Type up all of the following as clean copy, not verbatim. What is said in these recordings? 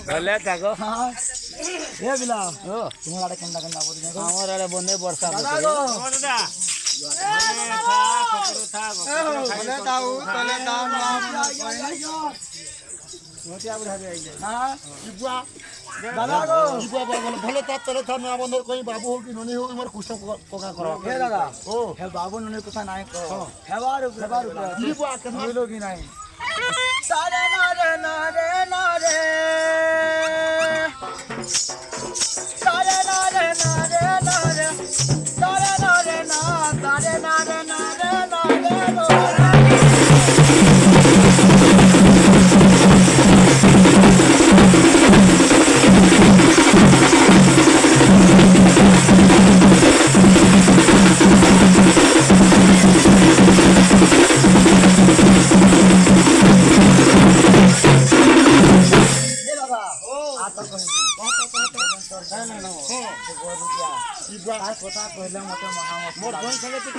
भले थाको हां ए बिला ओ तुम्हारा आड़े केंदा केंदा बोली देखो हमर आड़े बंदे वर्षा दादा गो दादा भले दाऊ तले दाऊ मोतिया बुढ़ा दे हां जिबुआ दादा गो जिबुआ बोल भले ता तले था ना बंदर कोई बाबू हो कि ननी हो मोर कुछ कोका करो हे दादा ओ हे बाबू ननी कुछ नाय को हेबार जिबुआ के बोलो कि नाय तारे नारे नारे नारे तारे नारे नारे नारे तारे नारे ना तारे नारे नारे नारे কথা কইলে মতে মহামত মোর কোন সঙ্গে তুই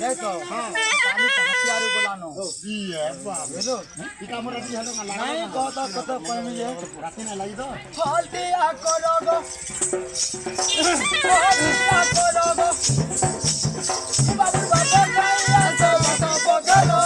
দেখো হ্যাঁ কালি হাতিয়ারু বলানো ই বাবা হেলো ইটা মোর রাতি হলো না নাই কত কত কইমি যে রাতি না লাগি তো ফলটিয়া করগো ফলটিয়া করগো বাবু বাবা গাইয়া তো বগলো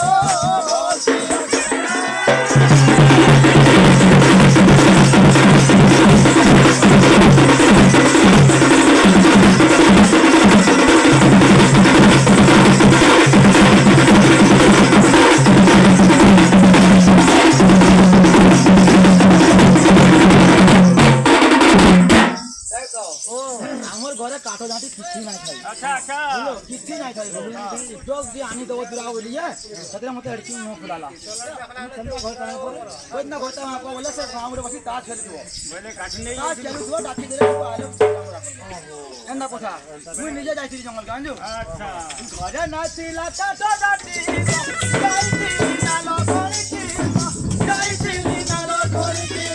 काटो जाती किसी नहीं खाई अच्छा अच्छा बोलो किसी नहीं खाई जोग भी आनी दो दुरा बोलिए सतरे मते हड़की नो खुलाला चलो घर का पर कोई ना होता वहां पर बोले से गांव रे बसी ताज खेल दो बोले काट नहीं ताज खेल दो डाकी दे को आलो एंदा कोठा मुई निजे जाई थी जंगल गांजो अच्छा घरे नाचिला काटो जाती जाई थी नालो कोरी की जाई थी नालो कोरी की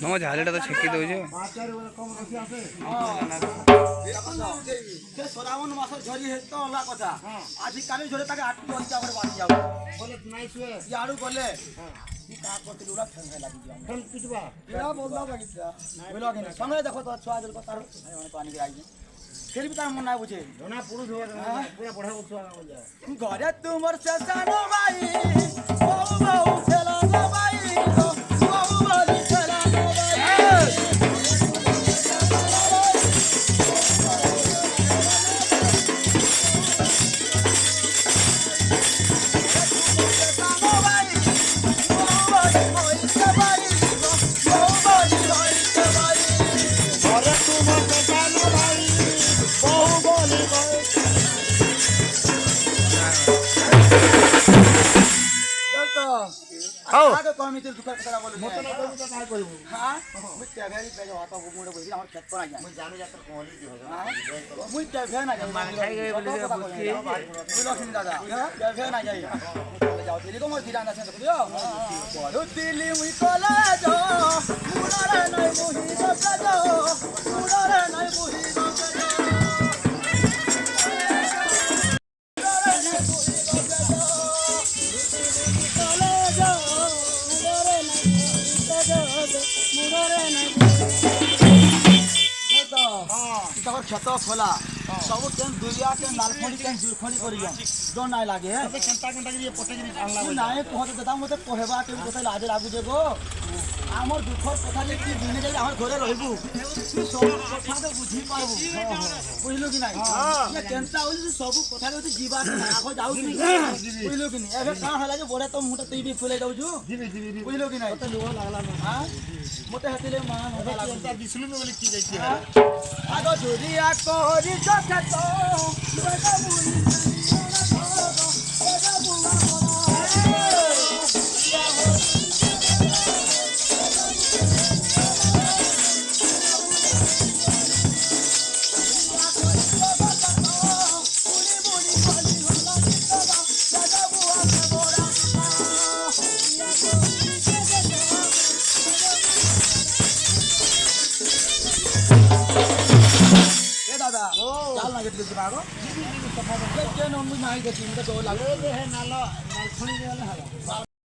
नमो झालेटा तो छेकी दो जो श्रावण मास झरी हे तो होला कथा आजि काली झरे ताके 8 पंचा पर बाजी जाओ बोले नाइ सुए याडू बोले का करते उड़ा ठंड लागी जाओ ठंड पिटवा एरा बोलदा बागिता बोलो कि समय देखो तो छुआ जल को तार पानी के आई फिर भी तार मन ना बुझे जोना पुरुष हो पूरा पढ़ा छुआ हो जाए घरे तुमर से सानो भाई ओ बहु खेला ना भाई आगे कमी तो दुकान करा बोलो मत ना करू तो काय करबो हां मुई टेभेरी पे होता वो मोड़े बोली हमर खेत पर आ जा मुई जाने जातर कोली दी हो हां मुई टेभे ना जाई मांग खाई गए बोली बुझके बोलो खिन दादा टेभे ना जाई जाओ दिल्ली को मोर दिला ना से दियो दिल्ली मुई कॉलेज मुना रे नहीं मुही तकर खेत खोला सब केन दुरिया के नालखंडी केन जुरखंडी करी जो नाय लागे है केंता केंता के पटे के आनला नाय कहत देता मते कहबा के कथा लाज लागु जे गो हमर दुखर कथा जे की दिने जाई हमर घरे रहबू तू सब कथा तो बुझी पाबू बुझलो कि नाही ये केंता होली सब कथा होती जीवा आखो जाऊ कि बुझलो कि नाही एबे का हला जे बड़े तो मुटा तई भी फुले जाऊ छु बुझलो कि नाही तो लुवा लागला हां मते हतिले मान होता लागू केंता दिसलु में बोले की जाई आगो दुरिया कोरी जखत बड़ा बुई दादा चाल ना घेतली बागो के नॉन नाही घेतली मी तो लागो हे नाला नालखणी वाला